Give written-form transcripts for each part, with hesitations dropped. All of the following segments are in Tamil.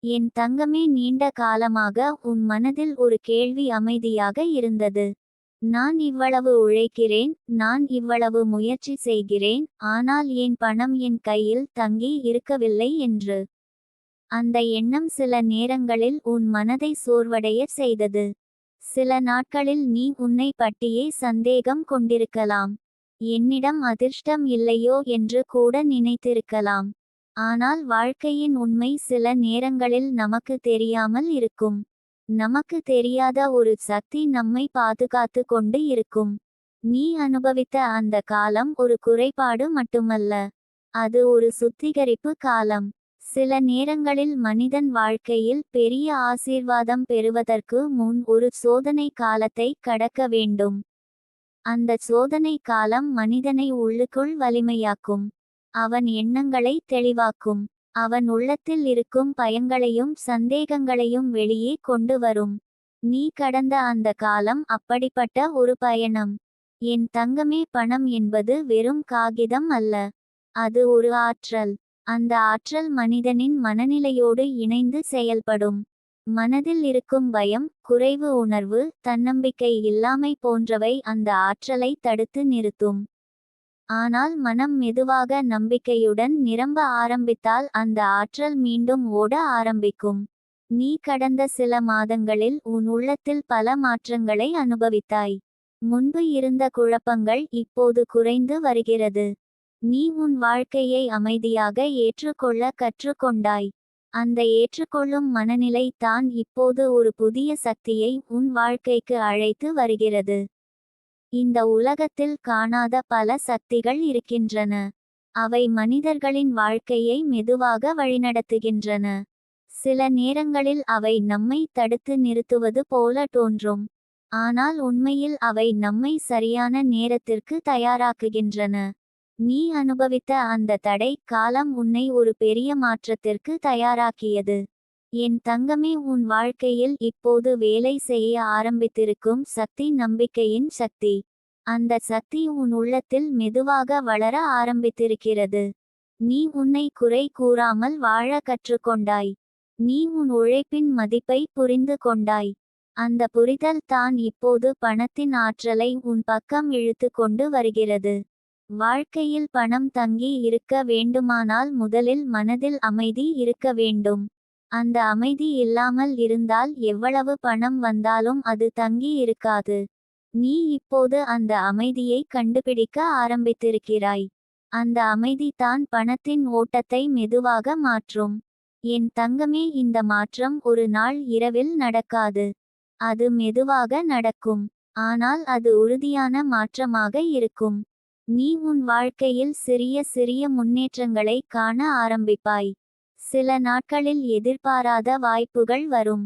என் தங்கமே, நீண்ட காலமாக உன் மனதில் ஒரு கேள்வி அமைதியாக இருந்தது. நான் இவ்வளவு உழைக்கிறேன், நான் இவ்வளவு முயற்சி செய்கிறேன், ஆனால் ஏன் பணம் என் கையில் தங்கி இருக்கவில்லை என்று. அந்த எண்ணம் சில நேரங்களில் உன் மனதை சோர்வடைய செய்தது. சில நாட்களில் நீ உன்னை பற்றியே சந்தேகம் கொண்டிருக்கலாம். என்னிடம் அதிர்ஷ்டம் இல்லையோ என்று கூட நினைத்திருக்கலாம். ஆனால் வாழ்க்கையின் உண்மை சில நேரங்களில் நமக்கு தெரியாமல் இருக்கும். நமக்கு தெரியாத ஒரு சக்தி நம்மை பாதுகாத்து கொண்டு இருக்கும். நீ அனுபவித்த அந்த காலம் ஒரு குறைபாடு மட்டுமல்ல, அது ஒரு சுத்திகரிப்பு காலம். சில நேரங்களில் மனிதன் வாழ்க்கையில் பெரிய ஆசீர்வாதம் பெறுவதற்கு முன் ஒரு சோதனை காலத்தை கடக்க வேண்டும். அந்த சோதனை காலம் மனிதனை உள்ளுக்குள் வலிமையாக்கும். அவன் எண்ணங்களை தெளிவாக்கும். அவன் உள்ளத்தில் இருக்கும் பயங்களையும் சந்தேகங்களையும் வெளியே கொண்டு வரும். நீ கடந்த அந்த காலம் அப்படிப்பட்ட ஒரு பயணம். என் தங்கமே, பணம் என்பது வெறும் காகிதம் அல்ல. அது ஒரு ஆற்றல். அந்த ஆற்றல் மனிதனின் மனநிலையோடு இணைந்து செயல்படும். மனதில் இருக்கும் பயம், குறைவு உணர்வு, தன்னம்பிக்கை இல்லாமை போன்றவை அந்த ஆற்றலை தடுத்து நிறுத்தும். ஆனால் மனம் மெதுவாக நம்பிக்கையுடன் நிரம்ப ஆரம்பித்தால் அந்த ஆற்றல் மீண்டும் ஓட ஆரம்பிக்கும். நீ கடந்த சில மாதங்களில் உன் உள்ளத்தில் பல மாற்றங்களை அனுபவித்தாய். முன்பு இருந்த குழப்பங்கள் இப்போது குறைந்து வருகிறது. நீ உன் வாழ்க்கையை அமைதியாக ஏற்றுக்கொள்ள கற்றுக்கொண்டாய். அந்த ஏற்றுக்கொள்ளும் மனநிலை தான் இப்போது ஒரு புதிய சக்தியை உன் வாழ்க்கைக்கு அழைத்து வருகிறது. இந்த உலகத்தில் காணாத பல சக்திகள் இருக்கின்றன. அவை மனிதர்களின் வாழ்க்கையை மெதுவாக வழிநடத்துகின்றன. சில நேரங்களில் அவை நம்மை தடுத்து நிறுத்துவது போல தோன்றும். ஆனால் உண்மையில் அவை நம்மை சரியான நேரத்திற்கு தயாராக்குகின்றன. நீ அனுபவித்த அந்த தடை காலம் உன்னை ஒரு பெரிய மாற்றத்திற்கு தயாராக்கியது. என் தங்கமே, உன் வாழ்க்கையில் இப்போது வேலை செய்ய ஆரம்பித்திருக்கும் சக்தி நம்பிக்கையின் சக்தி. அந்த சக்தி உன் உள்ளத்தில் மெதுவாக வளர ஆரம்பித்திருக்கிறது. நீ உன்னை குறை கூறாமல் வாழ கற்றுக்கொண்டாய். நீ உன் உழைப்பின் மதிப்பை புரிந்து கொண்டாய். அந்த புரிதல் தான் இப்போது பணத்தின் ஆற்றலை உன் பக்கம் இழுத்து கொண்டு வருகிறது. வாழ்க்கையில் பணம் தங்கி இருக்க வேண்டுமானால் முதலில் மனதில் அமைதி இருக்க வேண்டும். அந்த அமைதி இல்லாமல் இருந்தால் எவ்வளவு பணம் வந்தாலும் அது தங்கி இருக்காது. நீ இப்போது அந்த அமைதியை கண்டுபிடிக்க ஆரம்பித்திருக்கிறாய். அந்த அமைதி தான் பணத்தின் ஓட்டத்தை மெதுவாக மாற்றும். என் தங்கமே, இந்த மாற்றம் ஒரு நாள் இரவில் நடக்காது. அது மெதுவாக நடக்கும். ஆனால் அது உறுதியான மாற்றமாக இருக்கும். நீ உன் வாழ்க்கையில் சிறிய சிறிய முன்னேற்றங்களை காண ஆரம்பிப்பாய். சில நாட்களில் எதிர்பாராத வாய்ப்புகள் வரும்.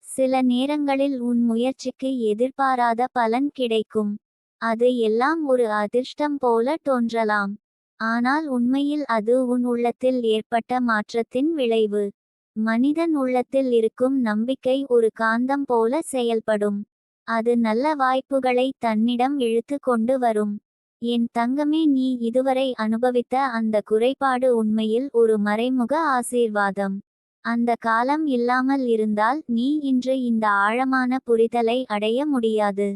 சில நேரங்களில் உன் முயற்சிக்கு எதிர்பாராத பலன் கிடைக்கும். அது எல்லாம் ஒரு அதிர்ஷ்டம் போல தோன்றலாம். ஆனால் உண்மையில் அது உன் உள்ளத்தில் ஏற்பட்ட மாற்றத்தின் விளைவு. மனிதன் உள்ளத்தில் இருக்கும் நம்பிக்கை ஒரு காந்தம் போல செயல்படும். அது நல்ல வாய்ப்புகளை தன்னிடம் இழுத்து கொண்டு வரும். என் தங்கமே, நீ இதுவரை அனுபவித்த அந்த குறைபாடு உண்மையில் ஒரு மறைமுக ஆசீர்வாதம். அந்த காலம் இல்லாமல் இருந்தால் நீ இன்று இந்த ஆழமான புரிதலை அடைய முடியாது.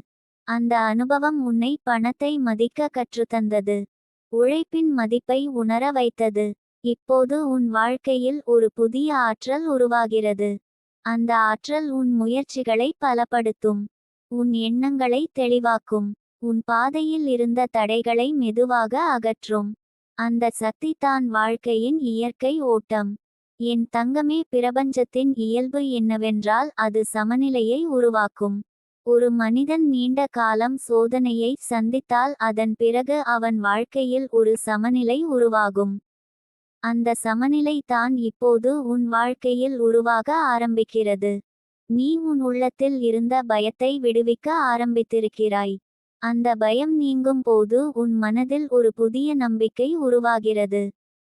அந்த அனுபவம் உன்னை பணத்தை மதிக்க கற்றுத்தந்தது. உழைப்பின் மதிப்பை உணர வைத்தது. இப்போது உன் வாழ்க்கையில் ஒரு புதிய ஆற்றல் உருவாகிறது. அந்த ஆற்றல் உன் முயற்சிகளை பலப்படுத்தும். உன் எண்ணங்களை தெளிவாக்கும். உன் பாதையில் இருந்த தடைகளை மெதுவாக அகற்றும். அந்த சக்தி தான் வாழ்க்கையின் இயற்கை ஓட்டம். என் தங்கமே, பிரபஞ்சத்தின் இயல்பு என்னவென்றால் அது சமநிலையை உருவாக்கும். ஒரு மனிதன் நீண்ட காலம் சோதனையை சந்தித்தால் அதன் பிறகு அவன் வாழ்க்கையில் ஒரு சமநிலை உருவாகும். அந்த சமநிலை தான் இப்போது உன் வாழ்க்கையில் உருவாக ஆரம்பிக்கிறது. நீ உன் உள்ளத்தில் இருந்த பயத்தை விடுவிக்க ஆரம்பித்திருக்கிறாய். அந்த பயம் நீங்கும் போது உன் மனதில் ஒரு புதிய நம்பிக்கை உருவாகிறது.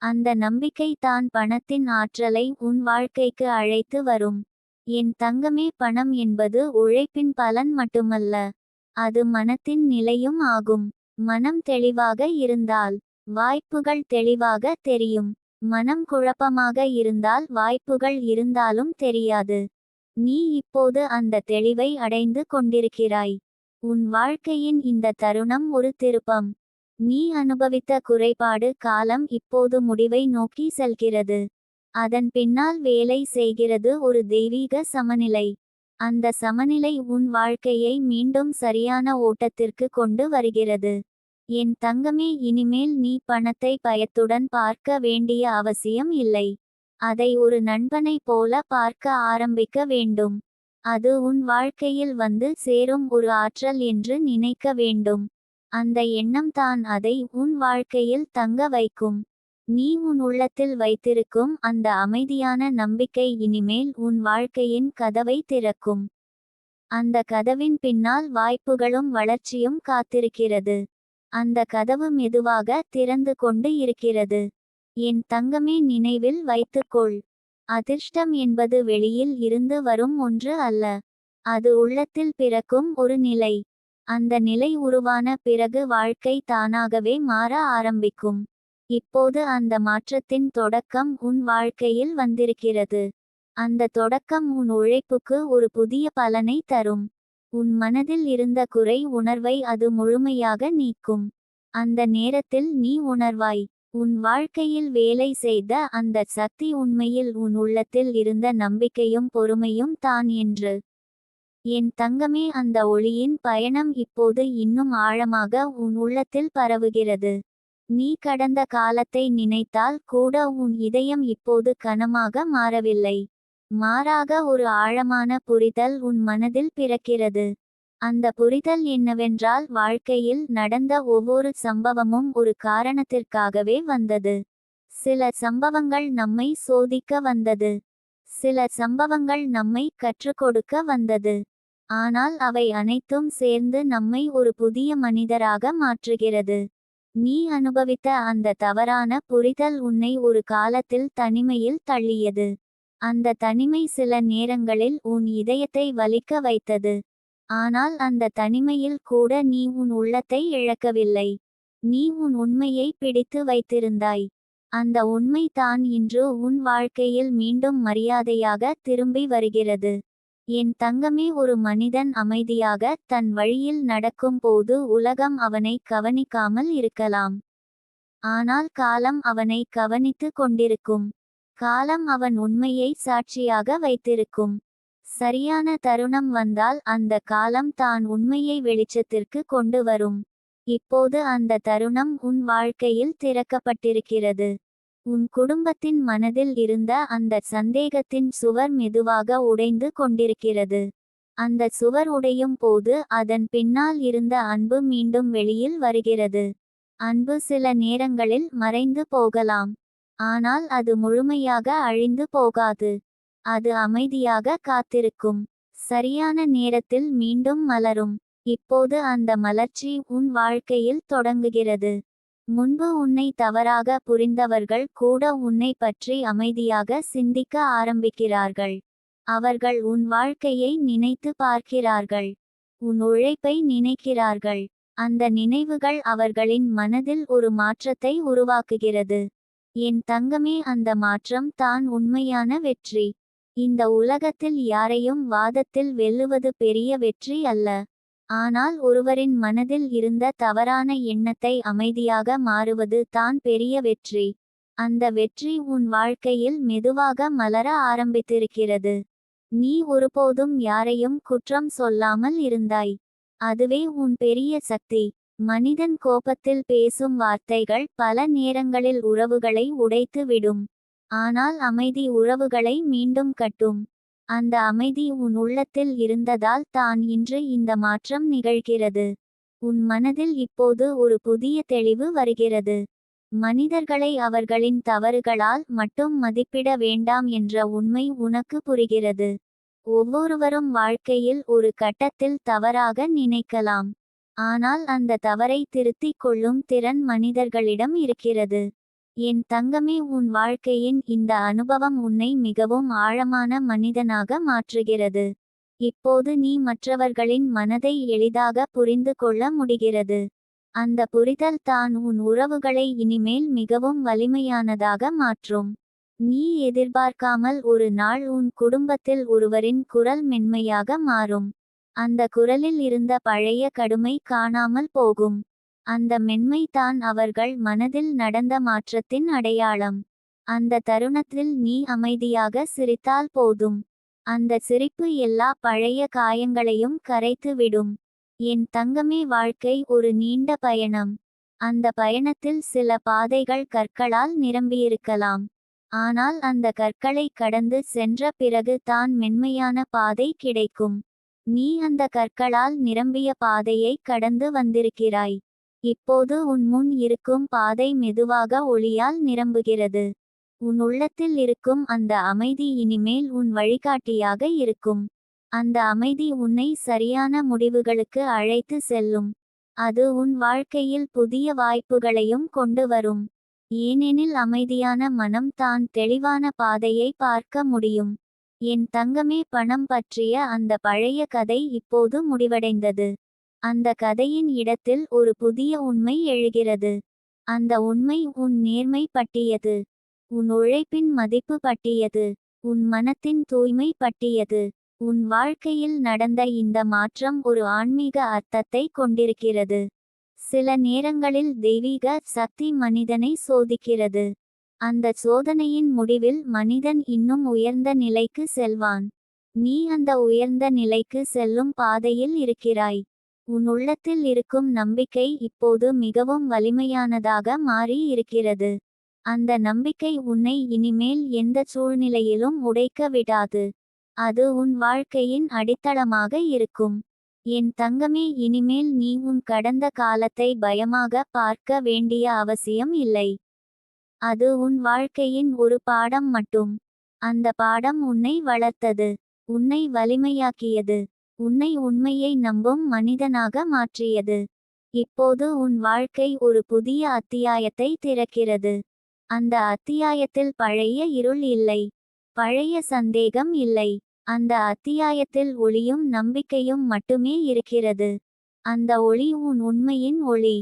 அந்த நம்பிக்கை தான் பணத்தின் ஆற்றலை உன் வாழ்க்கைக்கு அழைத்து வரும். என் தங்கமே, பணம் என்பது உழைப்பின் பலன் மட்டுமல்ல, அது மனத்தின் நிலையும் ஆகும். மனம் தெளிவாக இருந்தால் வாய்ப்புகள் தெளிவாக தெரியும். மனம் குழப்பமாக இருந்தால் வாய்ப்புகள் இருந்தாலும் தெரியாது. நீ இப்போது அந்த தெளிவை அடைந்து கொண்டிருக்கிறாய். உன் வாழ்க்கையின் இந்த தருணம் ஒரு திருப்பம். நீ அனுபவித்த குறைபாடு காலம் இப்போது முடிவை நோக்கி செல்கிறது. அதன் பின்னால் வேலை செய்கிறது ஒரு தெய்வீக சமநிலை. அந்த சமநிலை உன் வாழ்க்கையை மீண்டும் சரியான ஓட்டத்திற்கு கொண்டு வருகிறது. என் தங்கமே, இனிமேல் நீ பணத்தை பயத்துடன் பார்க்க வேண்டிய அவசியம் இல்லை. அதை ஒரு நண்பனைப் போல பார்க்க ஆரம்பிக்க வேண்டும். அது உன் வாழ்க்கையில் வந்து சேரும் ஒரு ஆற்றல் என்று நினைக்க வேண்டும். அந்த எண்ணம் தான் அதை உன் வாழ்க்கையில் தங்க வைக்கும். நீ உன் உள்ளத்தில் வைத்திருக்கும் அந்த அமைதியான நம்பிக்கை இனிமேல் உன் வாழ்க்கையின் கதவை திறக்கும். அந்த கதவின் பின்னால் வாய்ப்புகளும் வளர்ச்சியும் காத்திருக்கிறது. அந்த கதவு மெதுவாக திறந்து கொண்டு இருக்கிறது. என் தங்கமே, நினைவில் வைத்துக்கொள். அதிர்ஷ்டம் என்பது வெளியில் இருந்து வரும் ஒன்று அல்ல. அது உள்ளத்தில் பிறக்கும் ஒரு நிலை. அந்த நிலை உருவான பிறகு வாழ்க்கை தானாகவே மாற ஆரம்பிக்கும். இப்போது அந்த மாற்றத்தின் தொடக்கம் உன் வாழ்க்கையில் வந்திருக்கிறது. அந்த தொடக்கம் உன் உழைப்புக்கு ஒரு புதிய பலனை தரும். உன் மனதில் இருந்த குறை உணர்வை அது முழுமையாக நீக்கும். அந்த நேரத்தில் நீ உணர்வாய், உன் வாழ்க்கையில் வேலை செய்த அந்த சக்தி உண்மையில் உன் உள்ளத்தில் இருந்த நம்பிக்கையும் பொறுமையும் தான் என்று. என் தங்கமே, அந்த ஒளியின் பயணம் இப்போது இன்னும் ஆழமாக உன் உள்ளத்தில் பரவுகிறது. நீ கடந்த காலத்தை நினைத்தால் கூட உன் இதயம் இப்போது கனமாக மாறவில்லை. மாறாக ஒரு ஆழமான புரிதல் உன் மனதில் பிறக்கிறது. அந்த புரிதல் என்னவென்றால், வாழ்க்கையில் நடந்த ஒவ்வொரு சம்பவமும் ஒரு காரணத்திற்காகவே வந்தது. சில சம்பவங்கள் நம்மை சோதிக்க வந்தது. சில சம்பவங்கள் நம்மை கற்றுக் கொடுக்க வந்தது. ஆனால் அவை அனைத்தும் சேர்ந்து நம்மை ஒரு புதிய மனிதராக மாற்றுகிறது. நீ அனுபவித்த அந்த தவறான புரிதல் உன்னை ஒரு காலத்தில் தனிமையில் தள்ளியது. அந்த தனிமை சில நேரங்களில் உன் இதயத்தை வலிக்க வைத்தது. ஆனால் அந்த தனிமையில் கூட நீ உன் உள்ளத்தை இழக்கவில்லை. நீ உன் உண்மையை பிடித்து வைத்திருந்தாய். அந்த உண்மை தான் இன்று உன் வாழ்க்கையில் மீண்டும் மரியாதையாக திரும்பி வருகிறது. என் தங்கமே, ஒரு மனிதன் அமைதியாக தன் வழியில் நடக்கும் போது உலகம் அவனை கவனிக்காமல் இருக்கலாம். ஆனால் காலம் அவனை கவனித்து கொண்டிருக்கும். காலம் அவன் உண்மையை சாட்சியாக வைத்திருக்கும். சரியான தருணம் வந்தால் அந்த காலம் தான் உண்மையை வெளிச்சத்திற்கு கொண்டு வரும். இப்போது அந்த தருணம் உன் வாழ்க்கையில் திறக்கப்பட்டிருக்கிறது. உன் குடும்பத்தின் மனதில் இருந்த அந்த சந்தேகத்தின் சுவர் மெதுவாக உடைந்து கொண்டிருக்கிறது. அந்த சுவர் உடையும் போது அதன் பின்னால் இருந்த அன்பு மீண்டும் வெளியில் வருகிறது. அன்பு சில நேரங்களில் மறைந்து போகலாம். ஆனால் அது முழுமையாக அழிந்து போகாது. அது அமைதியாக காத்திருக்கும். சரியான நேரத்தில் மீண்டும் மலரும். இப்போது அந்த மலர்ச்சி உன் வாழ்க்கையில் தொடங்குகிறது. முன்பு உன்னை தவறாக புரிந்தவர்கள் கூட உன்னை பற்றி அமைதியாக சிந்திக்க ஆரம்பிக்கிறார்கள். அவர்கள் உன் வாழ்க்கையை நினைத்து பார்க்கிறார்கள். உன் உழைப்பை நினைக்கிறார்கள். அந்த நினைவுகள் அவர்களின் மனதில் ஒரு மாற்றத்தை உருவாக்குகிறது. என் தங்கமே, அந்த மாற்றம் தான் உண்மையான வெற்றி. இந்த உலகத்தில் யாரையும் வாதத்தில் வெல்லுவது பெரிய வெற்றி அல்ல. ஆனால் ஒருவரின் மனதில் இருந்த தவறான எண்ணத்தை அமைதியாக மாறுவது தான் பெரிய வெற்றி. அந்த வெற்றி உன் வாழ்க்கையில் மெதுவாக மலர ஆரம்பித்திருக்கிறது. நீ ஒருபோதும் யாரையும் குற்றம் சொல்லாமல் இருந்தாய். அதுவே உன் பெரிய சக்தி. மனிதன் கோபத்தில் பேசும் வார்த்தைகள் பல நேரங்களில் உறவுகளை உடைத்து விடும். ஆனால் அமைதி உறவுகளை மீண்டும் கட்டும். அந்த அமைதி உன் உள்ளத்தில் இருந்ததால் தான் இன்று இந்த மாற்றம் நிகழ்கிறது. உன் மனதில் இப்போது ஒரு புதிய தெளிவு வருகிறது. மனிதர்களை அவர்களின் தவறுகளால் மட்டும் மதிப்பிட வேண்டாம் என்ற உண்மை உனக்கு புரிகிறது. ஒவ்வொருவரும் வாழ்க்கையில் ஒரு கட்டத்தில் தவறாக நினைக்கலாம். ஆனால் அந்த தவறை திருத்திக் கொள்ளும் திறன் மனிதர்களிடம் இருக்கிறது. என் தங்கமே, உன் வாழ்க்கையின் இந்த அனுபவம் உன்னை மிகவும் ஆழமான மனிதனாக மாற்றுகிறது. இப்போது நீ மற்றவர்களின் மனதை எளிதாக புரிந்து கொள்ள முடிகிறது. அந்த புரிதல் தான் உன் உறவுகளை இனிமேல் மிகவும் வலிமையானதாக மாற்றும். நீ எதிர்பார்க்காமல் ஒரு நாள் உன் குடும்பத்தில் ஒருவரின் குரல் மென்மையாக மாறும். அந்த குரலில் இருந்த பழைய கடுமை காணாமல் போகும். அந்த மென்மை தான் அவர்கள் மனதில் நடந்த மாற்றத்தின் அடையாளம். அந்த தருணத்தில் நீ அமைதியாக சிரித்தால் போதும். அந்த சிரிப்பு எல்லா பழைய காயங்களையும் கரைத்து விடும். என் தங்கமே, வாழ்க்கை ஒரு நீண்ட பயணம். அந்த பயணத்தில் சில பாதைகள் கற்களால் நிரம்பியிருக்கலாம். ஆனால் அந்த கற்களை கடந்து சென்ற பிறகு தான் மென்மையான பாதை கிடைக்கும். நீ அந்த கற்களால் நிரம்பிய பாதையை கடந்து வந்திருக்கிறாய். இப்போது உன் முன் இருக்கும் பாதை மெதுவாக ஒளியால் நிரம்புகிறது. உன் உள்ளத்தில் இருக்கும் அந்த அமைதி இனிமேல் உன் வழிகாட்டியாக இருக்கும். அந்த அமைதி உன்னை சரியான முடிவுகளுக்கு அழைத்து செல்லும். அது உன் வாழ்க்கையில் புதிய வாய்ப்புகளையும் கொண்டு வரும். ஏனெனில் அமைதியான மனம் தான் தெளிவான பாதையை பார்க்க முடியும். என் தங்கமே, பணம் பற்றிய அந்த பழைய கதை இப்போது முடிவடைந்தது. அந்த கதையின் இடத்தில் ஒரு புதிய உண்மை எழுகிறது. அந்த உண்மை உன் நேர்மை பற்றியது. உன் உழைப்பின் மதிப்பு பற்றியது. உன் மனத்தின் தூய்மை பற்றியது. உன் வாழ்க்கையில் நடந்த இந்த மாற்றம் ஒரு ஆன்மீக அர்த்தத்தை கொண்டிருக்கிறது. சில நேரங்களில் தெய்வீக சக்தி மனிதனை சோதிக்கிறது. அந்த சோதனையின் முடிவில் மனிதன் இன்னும் உயர்ந்த நிலைக்கு செல்வான். நீ அந்த உயர்ந்த நிலைக்கு செல்லும் பாதையில் இருக்கிறாய். உன் உள்ளத்தில் இருக்கும் நம்பிக்கை இப்போது மிகவும் வலிமையானதாக மாறி இருக்கிறது. அந்த நம்பிக்கை உன்னை இனிமேல் எந்த சூழ்நிலையிலும் உடைக்க விடாது. அது உன் வாழ்க்கையின் அடித்தளமாக இருக்கும். என் தங்கமே, இனிமேல் நீ உன் கடந்த காலத்தை பயமாக பார்க்க வேண்டிய அவசியம் இல்லை. அது உன் வாழ்க்கையின் ஒரு பாடம் மட்டும். அந்த பாடம் உன்னை வளர்த்தது. உன்னை வலிமையாக்கியது. உன்னை உண்மையை நம்பும் மனிதனாக மாற்றியது. இப்போது உன் வாழ்க்கை ஒரு புதிய அத்தியாயத்தை திறக்கிறது. அந்த அத்தியாயத்தில் பழைய இருள் இல்லை. பழைய சந்தேகம் இல்லை. அந்த அத்தியாயத்தில் ஒளியும் நம்பிக்கையும் மட்டுமே இருக்கிறது. அந்த ஒளி உன் உண்மையின் ஒளி.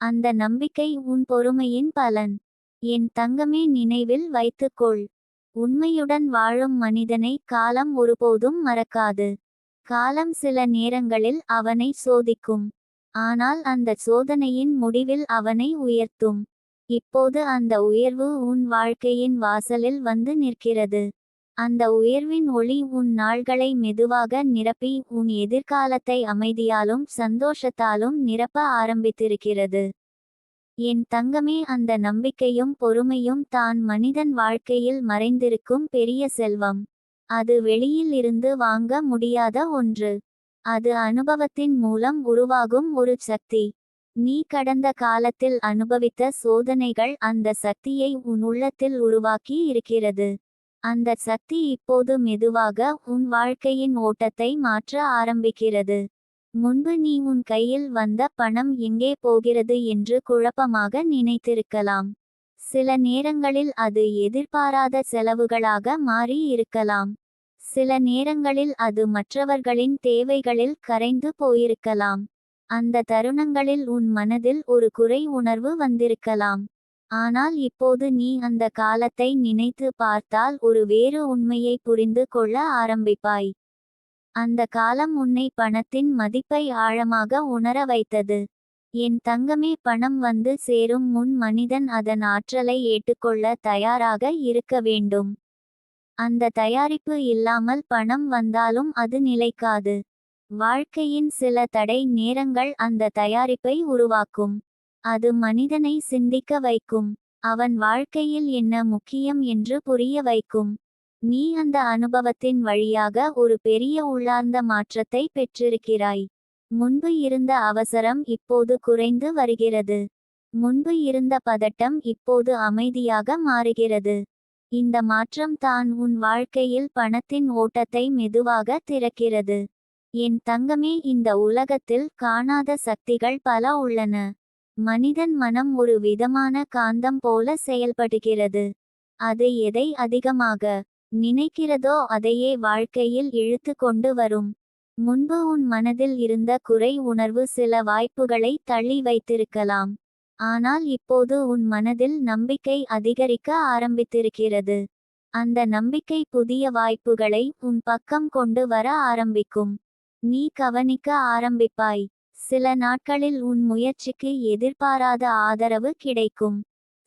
அந்த நம்பிக்கை உன் பொறுமையின் பலன். என் தங்கமே, நினைவில் வைத்துக்கொள். உண்மையுடன் வாழும் மனிதனை காலம் ஒருபோதும் மறக்காது. காலம் சில நேரங்களில் அவனை சோதிக்கும். ஆனால் அந்த சோதனையின் முடிவில் அவனை உயர்த்தும். இப்போது அந்த உயர்வு உன் வாழ்க்கையின் வாசலில் வந்து நிற்கிறது. அந்த உயர்வின் ஒளி உன் நாள்களை மெதுவாக நிரப்பி உன் எதிர்காலத்தை அமைதியாலும் சந்தோஷத்தாலும் நிரப்ப ஆரம்பித்திருக்கிறது. என் தங்கமே, அந்த நம்பிக்கையும் பொறுமையும் தான் மனிதன் வாழ்க்கையில் மறைந்திருக்கும் பெரிய செல்வம். அது வெளியில் இருந்து வாங்க முடியாத ஒன்று. அது அனுபவத்தின் மூலம் உருவாகும் ஒரு சக்தி. நீ கடந்த காலத்தில் அனுபவித்த சோதனைகள் அந்த சக்தியை உன் உள்ளத்தில் உருவாக்கி இருக்கிறது. அந்த சக்தி இப்போது மெதுவாக உன் வாழ்க்கையின் ஓட்டத்தை மாற்ற ஆரம்பிக்கிறது. முன்பு நீ உன் கையில் வந்த பணம் எங்கே போகிறது என்று குழப்பமாக நினைத்திருக்கலாம். சில நேரங்களில் அது எதிர்பாராத செலவுகளாக மாறி இருக்கலாம். சில நேரங்களில் அது மற்றவர்களின் தேவைகளில் கரைந்து போயிருக்கலாம். அந்த தருணங்களில் உன் மனதில் ஒரு குறை உணர்வு வந்திருக்கலாம். ஆனால் இப்போது நீ அந்த காலத்தை நினைத்து பார்த்தால் ஒரு வேறு உண்மையை புரிந்து கொள்ள ஆரம்பிப்பாய். அந்த காலம் உன்னை பணத்தின் மதிப்பை ஆழமாக உணர வைத்தது. என் தங்கமே, பணம் வந்து சேரும் முன் மனிதன் அதன் ஆற்றலை ஏற்றுக்கொள்ள தயாராக இருக்க வேண்டும். அந்த தயாரிப்பு இல்லாமல் பணம் வந்தாலும் அது நிலைக்காது. வாழ்க்கையின் சில தடை நேரங்கள் அந்த தயாரிப்பை உருவாக்கும். அது மனிதனை சிந்திக்க வைக்கும். அவன் வாழ்க்கையில் என்ன முக்கியம் என்று புரிய வைக்கும். நீ அந்த அனுபவத்தின் வழியாக ஒரு பெரிய உள்ளார்ந்த மாற்றத்தை பெற்றிருக்கிறாய். முன்பு இருந்த அவசரம் இப்போது குறைந்து வருகிறது. முன்பு இருந்த பதட்டம் இப்போது அமைதியாக மாறுகிறது. இந்த மாற்றம் தான் உன் வாழ்க்கையில் பணத்தின் ஓட்டத்தை மெதுவாக திறக்கிறது. என் தங்கமே, இந்த உலகத்தில் காணாத சக்திகள் பல உள்ளன. மனிதன் மனம் ஒரு விதமான காந்தம் போல செயல்படுகிறது. அது எதை அதிகமாக நினைக்கிறதோ அதையே வாழ்க்கையில் இழுத்து கொண்டு வரும். முன்பு உன் மனதில் இருந்த குறை உணர்வு சில வாய்ப்புகளை தள்ளி வைத்திருக்கலாம். ஆனால் இப்போது உன் மனதில் நம்பிக்கை அதிகரிக்க ஆரம்பித்திருக்கிறது. அந்த நம்பிக்கை புதிய வாய்ப்புகளை உன் பக்கம் கொண்டு வர ஆரம்பிக்கும். நீ கவனிக்க ஆரம்பிப்பாய். சில நாட்களில் உன் முயற்சிக்கு எதிர்பாராத ஆதரவு கிடைக்கும்.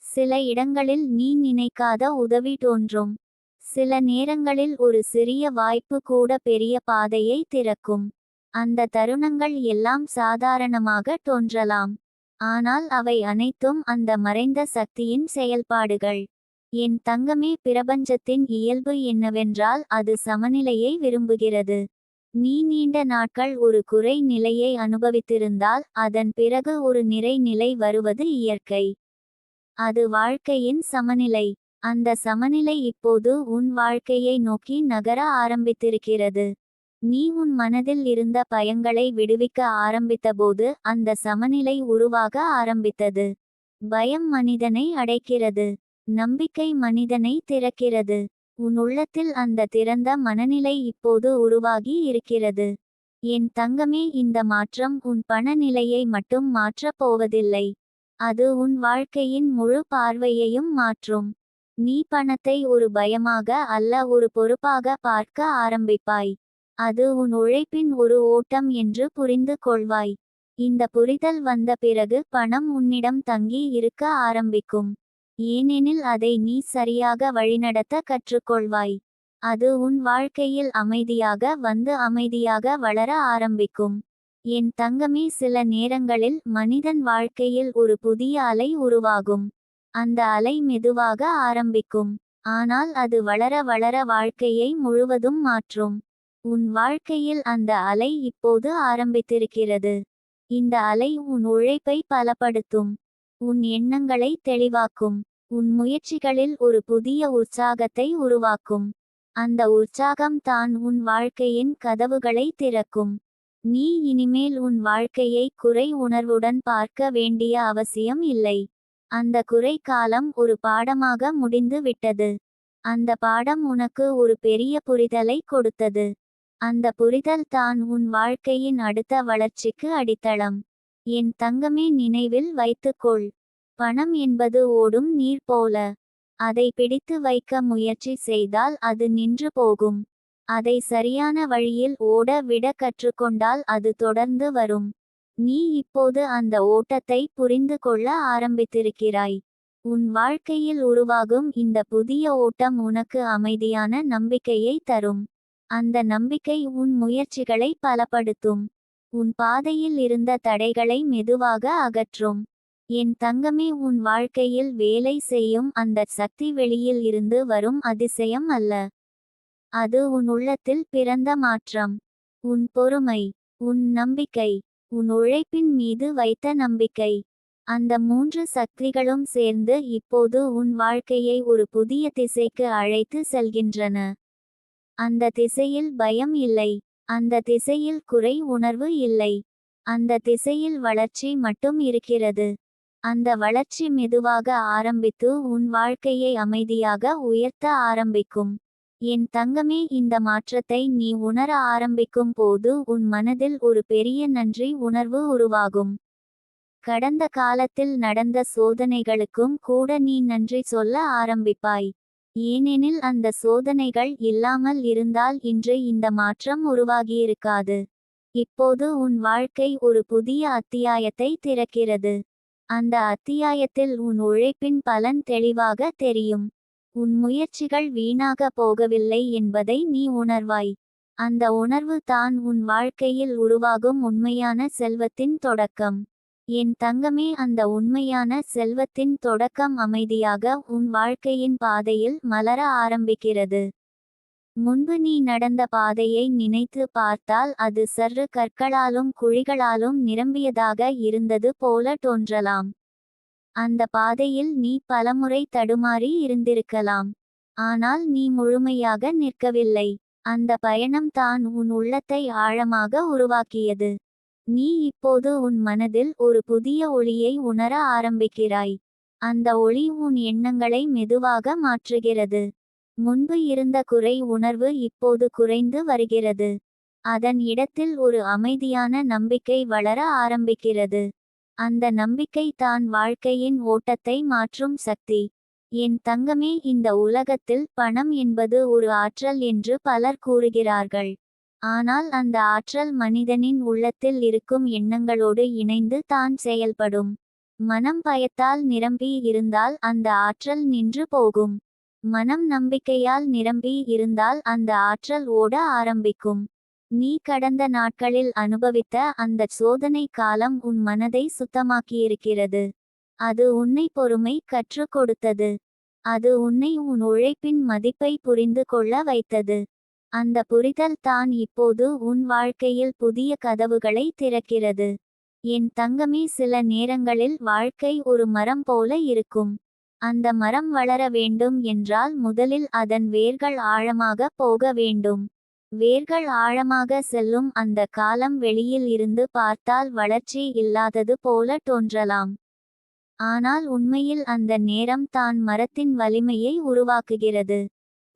சில இடங்களில் நீ நினைக்காத உதவி தோன்றும். சில நேரங்களில் ஒரு சிறிய வாய்ப்பு கூட பெரிய பாதையை திறக்கும். அந்த தருணங்கள் எல்லாம் சாதாரணமாக தோன்றலாம். ஆனால் அவை அனைத்தும் அந்த மறைந்த சக்தியின் செயல்பாடுகள். என் தங்கமே, பிரபஞ்சத்தின் இயல்பு என்னவென்றால் அது சமநிலையை விரும்புகிறது. நீ நீண்ட நாட்கள் ஒரு குறை நிலையை அனுபவித்திருந்தால் அதன் பிறகு ஒரு நிறை நிலை வருவது இயற்கை. அது வாழ்க்கையின் சமநிலை. அந்த சமநிலை இப்போது உன் வாழ்க்கையை நோக்கி நகர ஆரம்பித்திருக்கிறது. நீ உன் மனதில் இருந்த பயங்களை விடுவிக்க ஆரம்பித்தபோது அந்த சமநிலை உருவாக ஆரம்பித்தது. பயம் மனிதனை அடைக்கிறது. நம்பிக்கை மனிதனை திறக்கிறது. உன் உள்ளத்தில் அந்த திறந்த மனநிலை இப்போது உருவாகி இருக்கிறது. என் தங்கமே, இந்த மாற்றம் உன் பண நிலையை மட்டும் மாற்றப் போவதில்லை. அது உன் வாழ்க்கையின் முழு பார்வையையும் மாற்றும். நீ பணத்தை ஒரு பயமாக அல்ல, ஒரு பொறுப்பாக பார்க்க ஆரம்பிப்பாய். அது உன் உழைப்பின் ஒரு ஓட்டம் என்று புரிந்து கொள்வாய். இந்த புரிதல் வந்த பிறகு பணம் உன்னிடம் தங்கி இருக்க ஆரம்பிக்கும். ஏனெனில் அதை நீ சரியாக வழிநடத்த கற்றுக்கொள்வாய். அது உன் வாழ்க்கையில் அமைதியாக வந்து அமைதியாக வளர ஆரம்பிக்கும். என் தங்கமே, சில நேரங்களில் மனிதன் வாழ்க்கையில் ஒரு புதிய அலை உருவாகும். அந்த அலை மெதுவாக ஆரம்பிக்கும். ஆனால் அது வளர வளர வாழ்க்கையை முழுவதும் மாற்றும். உன் வாழ்க்கையில் அந்த அலை இப்போது ஆரம்பித்திருக்கிறது. இந்த அலை உன் உழைப்பை பலப்படுத்தும். உன் எண்ணங்களை தெளிவாக்கும். உன் முயற்சிகளில் ஒரு புதிய உற்சாகத்தை உருவாக்கும். அந்த உற்சாகம் தான் உன் வாழ்க்கையின் கதவுகளை திறக்கும். நீ இனிமேல் உன் வாழ்க்கையை குறை உணர்வுடன் பார்க்க வேண்டிய அவசியம் இல்லை. அந்த குறை காலம் ஒரு பாடமாக முடிந்து விட்டது. அந்த பாடம் உனக்கு ஒரு பெரிய புரிதலை கொடுத்தது. அந்த புரிதல் தான் உன் வாழ்க்கையின் அடுத்த வளர்ச்சிக்கு அடித்தளம். என் தங்கமே, நினைவில் வைத்துக்கொள். பணம் என்பது ஓடும் நீர் போல. அதை பிடித்து வைக்க முயற்சி செய்தால் அது நின்று போகும். அதை சரியான வழியில் ஓட விட கற்றுக்கொண்டால் அது தொடர்ந்து வரும். நீ இப்போது அந்த ஓட்டத்தை புரிந்து கொள்ள ஆரம்பித்திருக்கிறாய். உன் வாழ்க்கையில் உருவாகும் இந்த புதிய ஓட்டம் உனக்கு அமைதியான நம்பிக்கையை தரும். அந்த நம்பிக்கை உன் முயற்சிகளை பலப்படுத்தும். உன் பாதையில் இருந்த தடைகளை மெதுவாக அகற்றும். என் தங்கமே, உன் வாழ்க்கையில் வேலை செய்யும் அந்த சக்தி வெளியில் இருந்து வரும் அதிசயம் அல்ல. அது உன் உள்ளத்தில் பிறந்த மாற்றம். உன் பொறுமை, உன் நம்பிக்கை, உன் உழைப்பின் மீது வைத்த நம்பிக்கை. அந்த 3 சக்திகளும் சேர்ந்து இப்போது உன் வாழ்க்கையை ஒரு புதிய திசைக்கு அழைத்து செல்கின்றன. அந்த திசையில் பயம் இல்லை. அந்த திசையில் குறை உணர்வு இல்லை. அந்த திசையில் வளர்ச்சி மட்டும் இருக்கிறது. அந்த வளர்ச்சி மெதுவாக ஆரம்பித்து உன் வாழ்க்கையை அமைதியாக உயர்த்த ஆரம்பிக்கும். என் தங்கமே, இந்த மாற்றத்தை நீ உணர ஆரம்பிக்கும் போது உன் மனதில் ஒரு பெரிய நன்றி உணர்வு உருவாகும். கடந்த காலத்தில் நடந்த சோதனைகளுக்கும் கூட நீ நன்றி சொல்ல ஆரம்பிப்பாய். ஏனெனில் அந்த சோதனைகள் இல்லாமல் இருந்தால் இன்று இந்த மாற்றம் உருவாகியிருக்காது. இப்போது உன் வாழ்க்கை ஒரு புதிய அத்தியாயத்தை திறக்கிறது. அந்த அத்தியாயத்தில் உன் உழைப்பின் பலன் தெளிவாக தெரியும். உன் முயற்சிகள் வீணாக போகவில்லை என்பதை நீ உணர்வாய். அந்த உணர்வு தான் உன் வாழ்க்கையில் உருவாகும் உண்மையான செல்வத்தின் தொடக்கம். என் தங்கமே, அந்த உண்மையான செல்வத்தின் தொடக்கம் அமைதியாக உன் வாழ்க்கையின் பாதையில் மலர ஆரம்பிக்கிறது. முன்பு நீ நடந்த பாதையை நினைத்து பார்த்தால் அது சற்று கற்களாலும் குழிகளாலும் நிரம்பியதாக இருந்தது போல தோன்றலாம். அந்த பாதையில் நீ பலமுறை தடுமாறி இருந்திருக்கலாம். ஆனால் நீ முழுமையாக நிற்கவில்லை. அந்த பயணம் தான் உன் உள்ளத்தை ஆழமாக உருவாக்கியது. நீ இப்போது உன் மனதில் ஒரு புதிய ஒளியை உணர ஆரம்பிக்கிறாய். அந்த ஒளி உன் எண்ணங்களை மெதுவாக மாற்றுகிறது. முன்பு இருந்த குறை உணர்வு இப்போது குறைந்து வருகிறது. அதன் இடத்தில் ஒரு அமைதியான நம்பிக்கை வளர ஆரம்பிக்கிறது. அந்த நம்பிக்கை தான் வாழ்க்கையின் ஓட்டத்தை மாற்றும் சக்தி. என் தங்கமே, இந்த உலகத்தில் பணம் என்பது ஒரு ஆற்றல் என்று பலர் கூறுகிறார்கள். ஆனால் அந்த ஆற்றல் மனிதனின் உள்ளத்தில் இருக்கும் எண்ணங்களோடு இணைந்து தான் செயல்படும். மனம் பயத்தால் நிரம்பி இருந்தால் அந்த ஆற்றல் நின்று போகும். மனம் நம்பிக்கையால் நிரம்பி இருந்தால் அந்த ஆற்றல் ஓட ஆரம்பிக்கும். நீ கடந்த நாட்களில் அனுபவித்த அந்த சோதனை காலம் உன் மனதை சுத்தமாக்கியிருக்கிறது. அது உன்னை பொறுமை கற்றுக் கொடுத்தது. அது உன்னை உன் உழைப்பின் மதிப்பை புரிந்து கொள்ள வைத்தது. அந்த புரிதல் தான் இப்போது உன் வாழ்க்கையில் புதிய கதவுகளை திறக்கிறது. என் தங்கமே, சில நேரங்களில் வாழ்க்கை ஒரு மரம் போல இருக்கும். அந்த மரம் வளர வேண்டும் என்றால் முதலில் அதன் வேர்கள் ஆழமாக போக வேண்டும். வேர்கள் ஆழமாக செல்லும் அந்த காலம் வெளியில் இருந்து பார்த்தால் வளர்ச்சி இல்லாதது போல தோன்றலாம். ஆனால் உண்மையில் அந்த நேரம் தான் மரத்தின் வலிமையை உருவாக்குகிறது.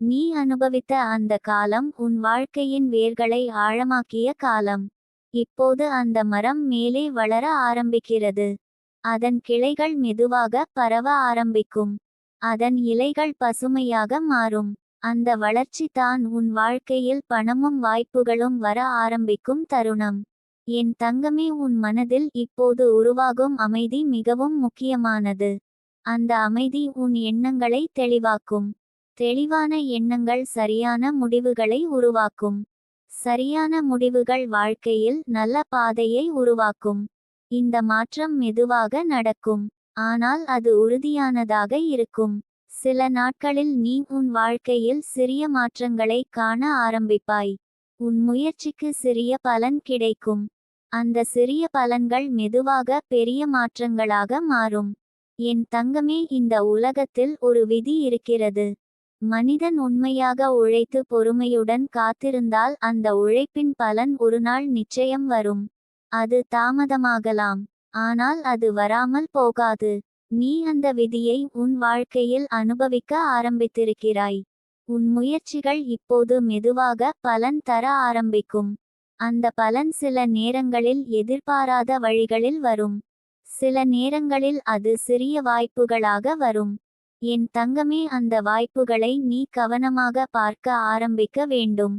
நீ அனுபவித்த அந்த காலம் உன் வாழ்க்கையின் வேர்களை ஆழமாக்கிய காலம். இப்போது அந்த மரம் மேலே வளர ஆரம்பிக்கிறது. அதன் கிளைகள் மெதுவாக பரவ ஆரம்பிக்கும். அதன் இலைகள் பசுமையாக மாறும். அந்த வளர்ச்சி தான் உன் வாழ்க்கையில் பணமும் வாய்ப்புகளும் வர ஆரம்பிக்கும் தருணம். என் தங்கமே, உன் மனதில் இப்போது உருவாகும் அமைதி மிகவும் முக்கியமானது. அந்த அமைதி உன் எண்ணங்களை தெளிவாக்கும். தெளிவான எண்ணங்கள் சரியான முடிவுகளை உருவாக்கும். சரியான முடிவுகள் வாழ்க்கையில் நல்ல பாதையை உருவாக்கும். இந்த மாற்றம் மெதுவாக நடக்கும். ஆனால் அது உறுதியானதாக இருக்கும். சில நாட்களில் நீ உன் வாழ்க்கையில் சிறிய மாற்றங்களை காண ஆரம்பிப்பாய். உன் முயற்சிக்கு சிறிய பலன் கிடைக்கும். அந்த சிறிய பலன்கள் மெதுவாக பெரிய மாற்றங்களாக மாறும். என் தங்கமே, இந்த உலகத்தில் ஒரு விதி இருக்கிறது. மனிதன் உண்மையாக உழைத்து பொறுமையுடன் காத்திருந்தால் அந்த உழைப்பின் பலன் ஒருநாள் நிச்சயம் வரும். அது தாமதமாகலாம், ஆனால் அது வராமல் போகாது. நீ அந்த விதியை உன் வாழ்க்கையில் அனுபவிக்க ஆரம்பித்திருக்கிறாய். உன் முயற்சிகள் இப்போது மெதுவாக பலன் தர ஆரம்பிக்கும். அந்த பலன் சில நேரங்களில் எதிர்பாராத வழிகளில் வரும். சில நேரங்களில் அது சிறிய வாய்ப்புகளாக வரும். என் தங்கமே, அந்த வாய்ப்புகளை நீ கவனமாக பார்க்க ஆரம்பிக்க வேண்டும்.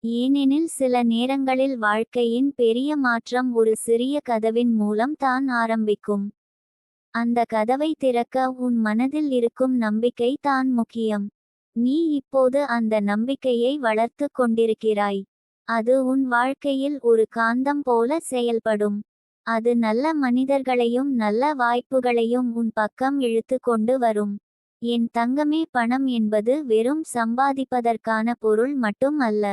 ஏனெனில் சில நேரங்களில் வாழ்க்கையின் பெரிய மாற்றம் ஒரு சிறிய கதவின் மூலம் தான் ஆரம்பிக்கும். அந்த கதவை திறக்க உன் மனதில் இருக்கும் நம்பிக்கை தான் முக்கியம். நீ இப்போது அந்த நம்பிக்கையை வளர்த்து கொண்டிருக்கிறாய். அது உன் வாழ்க்கையில் ஒரு காந்தம் போல செயல்படும். அது நல்ல மனிதர்களையும் நல்ல வாய்ப்புகளையும் உன் பக்கம் இழுத்து கொண்டு வரும். என் தங்கமே, பணம் என்பது வெறும் சம்பாதிப்பதற்கான பொருள் மட்டும் அல்ல.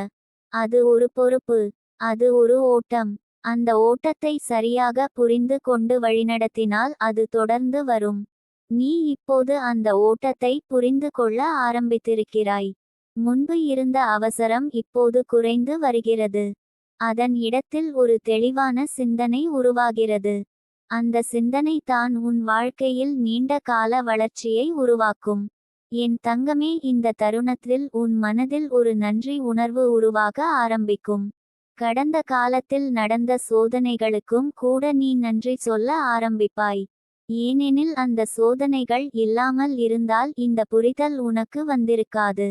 அது ஒரு பொறுப்பு. அது ஒரு ஓட்டம். அந்த ஓட்டத்தை சரியாக புரிந்து கொண்டு வழிநடத்தினால் அது தொடர்ந்து வரும். நீ இப்போது அந்த ஓட்டத்தை புரிந்து கொள்ள ஆரம்பித்திருக்கிறாய். முன்பு இருந்த அவசரம் இப்போது குறைந்து வருகிறது. அதன் இடத்தில் ஒரு தெளிவான சிந்தனை உருவாகிறது. அந்த சிந்தனை தான் உன் வாழ்க்கையில் நீண்ட கால வளர்ச்சியை உருவாக்கும். என் தங்கமே, இந்த தருணத்தில் உன் மனதில் ஒரு நன்றி உணர்வு உருவாக ஆரம்பிக்கும். கடந்த காலத்தில் நடந்த சோதனைகளுக்கும் கூட நீ நன்றி சொல்ல ஆரம்பிப்பாய். ஏனெனில் அந்த சோதனைகள் இல்லாமல் இருந்தால் இந்த புரிதல் உனக்கு வந்திருக்காது.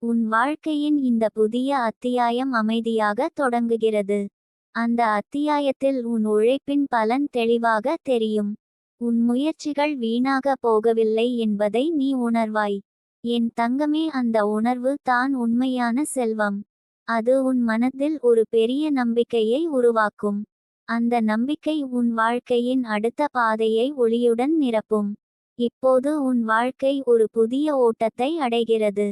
உன் வாழ்க்கையின் இந்த புதிய அத்தியாயம் அமைதியாக தொடங்குகிறது. அந்த அத்தியாயத்தில் உன் உழைப்பின் பலன் தெளிவாக தெரியும். உன் முயற்சிகள் வீணாக போகவில்லை என்பதை நீ உணர்வாய். என் தங்கமே, அந்த உணர்வு தான் உண்மையான செல்வம். அது உன் மனதில் ஒரு பெரிய நம்பிக்கையை உருவாக்கும். அந்த நம்பிக்கை உன் வாழ்க்கையின் அடுத்த பாதையை ஒளியுடன் நிரப்பும். இப்போது உன் வாழ்க்கை ஒரு புதிய ஓட்டத்தை அடைகிறது.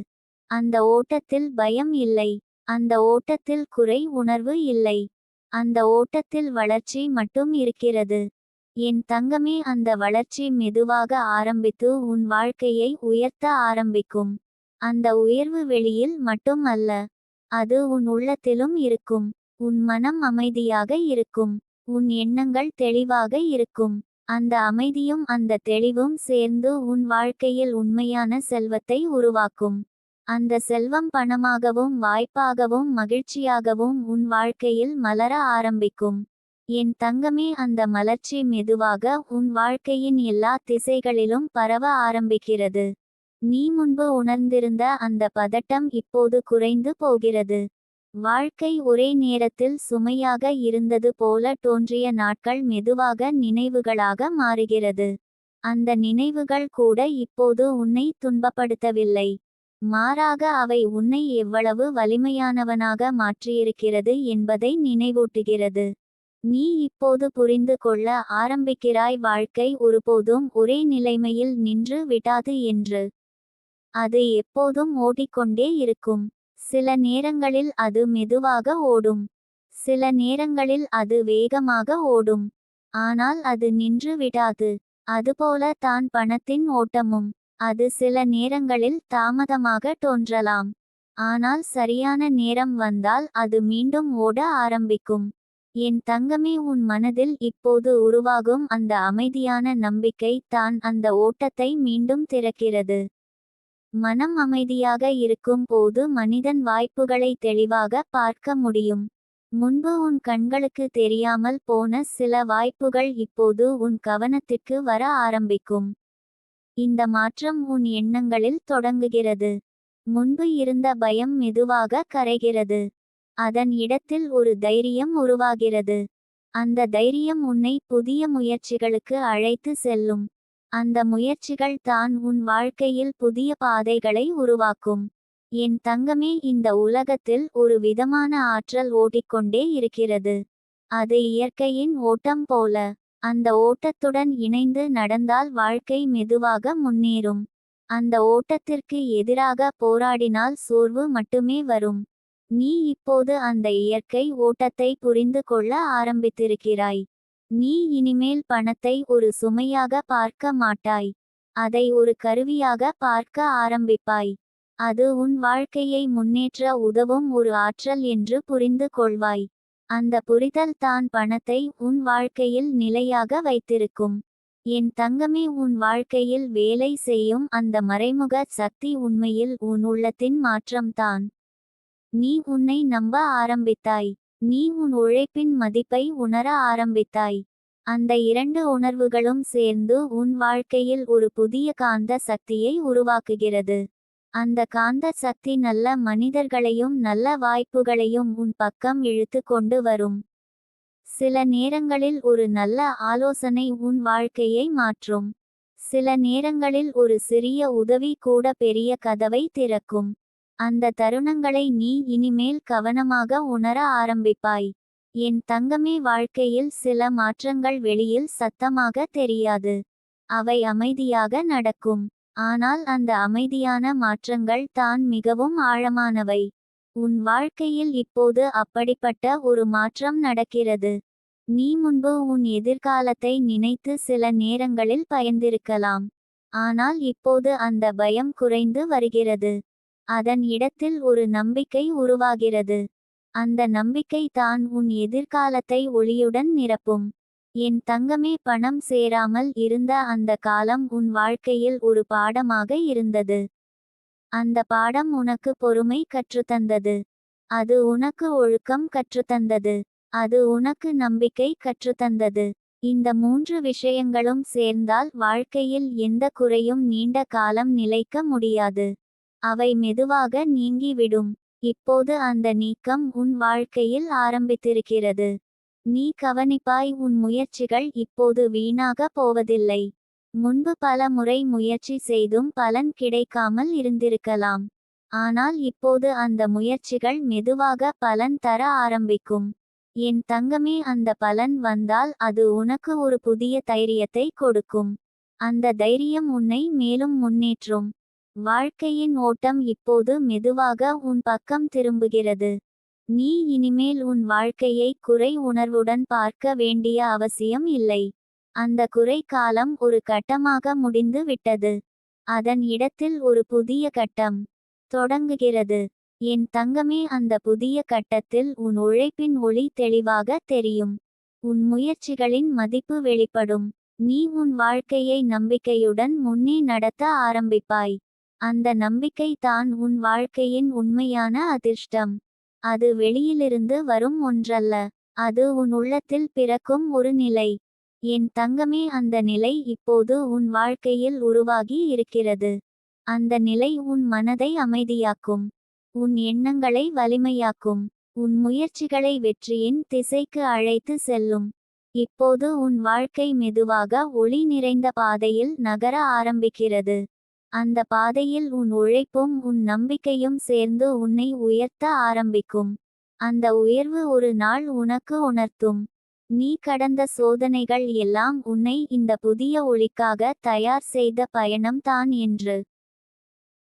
அந்த ஓட்டத்தில் பயம் இல்லை. அந்த ஓட்டத்தில் குறை உணர்வு இல்லை. அந்த ஓட்டத்தில் வளர்ச்சி மட்டும் இருக்கிறது. என் தங்கமே, அந்த வளர்ச்சி மெதுவாக ஆரம்பித்து உன் வாழ்க்கையை உயர்த்த ஆரம்பிக்கும். அந்த உயர்வு வெளியில் மட்டும் அல்ல, அது உன் உள்ளத்திலும் இருக்கும். உன் மனம் அமைதியாக இருக்கும். உன் எண்ணங்கள் தெளிவாக இருக்கும். அந்த அமைதியும் அந்த தெளிவும் சேர்ந்து உன் வாழ்க்கையில் உண்மையான செல்வத்தை உருவாக்கும். அந்த செல்வம் பணமாகவும் வாய்ப்பாகவும் மகிழ்ச்சியாகவும் உன் வாழ்க்கையில் மலர ஆரம்பிக்கும். என் தங்கமே, அந்த மலர்ச்சி மெதுவாக உன் வாழ்க்கையின் எல்லா திசைகளிலும் பரவ ஆரம்பிக்கிறது. நீ முன்பு உணர்ந்திருந்த அந்த பதட்டம் இப்போது குறைந்து போகிறது. வாழ்க்கை ஒரே நேரத்தில் சுமையாக இருந்தது போல தோன்றிய நாட்கள் மெதுவாக நினைவுகளாக மாறுகிறது. அந்த நினைவுகள் கூட இப்போது உன்னை துன்பப்படுத்தவில்லை. மாறாக அவை உன்னை எவ்வளவு வலிமையானவனாக மாற்றியிருக்கிறது என்பதை நினைவூட்டுகிறது. நீ இப்போது புரிந்து கொள்ள ஆரம்பிக்கிறாய், வாழ்க்கை ஒருபோதும் ஒரே நிலைமையில் நின்று விடாது என்று. அது எப்போதும் ஓடிக்கொண்டே இருக்கும். சில நேரங்களில் அது மெதுவாக ஓடும். சில நேரங்களில் அது வேகமாக ஓடும். ஆனால் அது நின்று விடாது. அதுபோல தான் பணத்தின் ஓட்டமும். அது சில நேரங்களில் தாமதமாக தோன்றலாம். ஆனால் சரியான நேரம் வந்தால் அது மீண்டும் ஓட ஆரம்பிக்கும். என் தங்கமே, உன் மனதில் இப்போது உருவாகும் அந்த அமைதியான நம்பிக்கை தான் அந்த ஓட்டத்தை மீண்டும் திறக்கிறது. மனம் அமைதியாக இருக்கும் போது மனிதன் வாய்ப்புகளை தெளிவாக பார்க்க முடியும். முன்பு உன் கண்களுக்கு தெரியாமல் போன சில வாய்ப்புகள் இப்போது உன் கவனத்திற்கு வர ஆரம்பிக்கும். இந்த மாற்றம் உன் எண்ணங்களில் தொடங்குகிறது. முன்பு இருந்த பயம் மெதுவாக கரைகிறது. அதன் இடத்தில் ஒரு தைரியம் உருவாகிறது. அந்த தைரியம் உன்னை புதிய முயற்சிகளுக்கு அழைத்து செல்லும். அந்த முயற்சிகள் தான் உன் வாழ்க்கையில் புதிய பாதைகளை உருவாக்கும். என் தங்கமே, இந்த உலகத்தில் ஒரு விதமான ஆற்றல் ஓடிக்கொண்டே இருக்கிறது. அது இயற்கையின் ஓட்டம் போல. அந்த ஓட்டத்துடன் இணைந்து நடந்தால் வாழ்க்கை மெதுவாக முன்னேறும். அந்த ஓட்டத்திற்கு எதிராக போராடினால் சோர்வு மட்டுமே வரும். நீ இப்போது அந்த இயற்கை ஓட்டத்தை புரிந்து கொள்ள ஆரம்பித்திருக்கிறாய். நீ இனிமேல் பணத்தை ஒரு சுமையாக பார்க்க மாட்டாய். அதை ஒரு கருவியாக பார்க்க ஆரம்பிப்பாய். அது உன் வாழ்க்கையை முன்னேற்ற உதவும் ஒரு ஆற்றல் என்று புரிந்து கொள்வாய். அந்த புரிதல் தான் பணத்தை உன் வாழ்க்கையில் நிலையாக வைத்திருக்கும். என் தங்கமே, உன் வாழ்க்கையில் வேலை செய்யும் அந்த மறைமுக சக்தி உண்மையில் உன் உள்ளத்தின் மாற்றம்தான். நீ உன்னை நம்ப ஆரம்பித்தாய். நீ உன் உழைப்பின் மதிப்பை உணர ஆரம்பித்தாய். அந்த இரண்டு உணர்வுகளும் சேர்ந்து உன் வாழ்க்கையில் ஒரு புதிய காந்த சக்தியை உருவாக்குகிறது. அந்த காந்த சக்தி நல்ல மனிதர்களையும் நல்ல வாய்ப்புகளையும் உன் பக்கம் இழுத்து கொண்டு வரும். சில நேரங்களில் ஒரு நல்ல ஆலோசனை உன் வாழ்க்கையை மாற்றும். சில நேரங்களில் ஒரு சிறிய உதவி கூட பெரிய கதவை திறக்கும். அந்த தருணங்களை நீ இனிமேல் கவனமாக உணர ஆரம்பிப்பாய். என் தங்கமே, வாழ்க்கையில் சில மாற்றங்கள் வெளியில் சத்தமாக தெரியாது. அவை அமைதியாக நடக்கும். ஆனால் அந்த அமைதியான மாற்றங்கள் தான் மிகவும் ஆழமானவை. உன் வாழ்க்கையில் இப்போது அப்படிப்பட்ட ஒரு மாற்றம் நடக்கிறது. நீ முன்பு உன் எதிர்காலத்தை நினைத்து சில நேரங்களில் பயந்திருக்கலாம். ஆனால் இப்போது அந்த பயம் குறைந்து வருகிறது. அதன் இடத்தில் ஒரு நம்பிக்கை உருவாகிறது. அந்த நம்பிக்கை தான் உன் எதிர்காலத்தை ஒளியுடன் நிரப்பும். என் தங்கமே, பணம் சேராமல் இருந்த அந்த காலம் உன் வாழ்க்கையில் ஒரு பாடமாக இருந்தது. அந்த பாடம் உனக்கு பொறுமை கற்றுத்தந்தது. அது உனக்கு ஒழுக்கம் கற்றுத்தந்தது. அது உனக்கு நம்பிக்கை கற்றுத்தந்தது. இந்த 3 விஷயங்களும் சேர்ந்தால் வாழ்க்கையில் எந்த குறையும் நீண்ட காலம் நிலைக்க முடியாது. அவை மெதுவாக நீங்கிவிடும். இப்போது அந்த நீக்கம் உன் வாழ்க்கையில் ஆரம்பித்திருக்கிறது. நீ கவனிப்பாய், உன் முயற்சிகள் இப்போது வீணாக போவதில்லை. முன்பு பல முறை முயற்சி செய்தும் பலன் கிடைக்காமல் இருந்திருக்கலாம். ஆனால் இப்போது அந்த முயற்சிகள் மெதுவாக பலன் தர ஆரம்பிக்கும். என் தங்கமே, அந்த பலன் வந்தால் அது உனக்கு ஒரு புதிய தைரியத்தை கொடுக்கும். அந்த தைரியம் உன்னை மேலும் முன்னேற்றும். வாழ்க்கையின் ஓட்டம் இப்போது மெதுவாக உன் பக்கம் திரும்புகிறது. நீ இனிமேல் உன் வாழ்க்கையை குறை உணர்வுடன் பார்க்க வேண்டிய அவசியம் இல்லை. அந்த குறை காலம் ஒரு கட்டமாக முடிந்து விட்டது. அதன் இடத்தில் ஒரு புதிய கட்டம் தொடங்குகிறது. என் தங்கமே, அந்த புதிய கட்டத்தில் உன் உழைப்பின் ஒளி தெளிவாக தெரியும். உன் முயற்சிகளின் மதிப்பு வெளிப்படும். நீ உன் வாழ்க்கையை நம்பிக்கையுடன் முன்னே நடத்த ஆரம்பிப்பாய். அந்த நம்பிக்கை தான் உன் வாழ்க்கையின் உண்மையான அதிர்ஷ்டம். அது வெளியிலிருந்து வரும் ஒன்றல்ல. அது உன் உள்ளத்தில் பிறக்கும் ஒரு நிலை. என் தங்கமே, அந்த நிலை இப்போது உன் வாழ்க்கையில் உருவாகி இருக்கிறது. அந்த நிலை உன் மனதை அமைதியாக்கும். உன் எண்ணங்களை வலிமையாக்கும். உன் முயற்சிகளை வெற்றியின் திசைக்கு அழைத்து செல்லும். இப்போது உன் வாழ்க்கை மெதுவாக ஒளி நிறைந்த பாதையில் நகர ஆரம்பிக்கிறது. அந்த பாதையில் உன் உழைப்பும் உன் நம்பிக்கையும் சேர்ந்து உன்னை உயர்த்த ஆரம்பிக்கும். அந்த உயர்வு ஒரு நாள் உனக்கு உணர்த்தும், நீ கடந்த சோதனைகள் எல்லாம் உன்னை இந்த புதிய ஒளிக்காக தயார் செய்த பயணம் தான் என்று.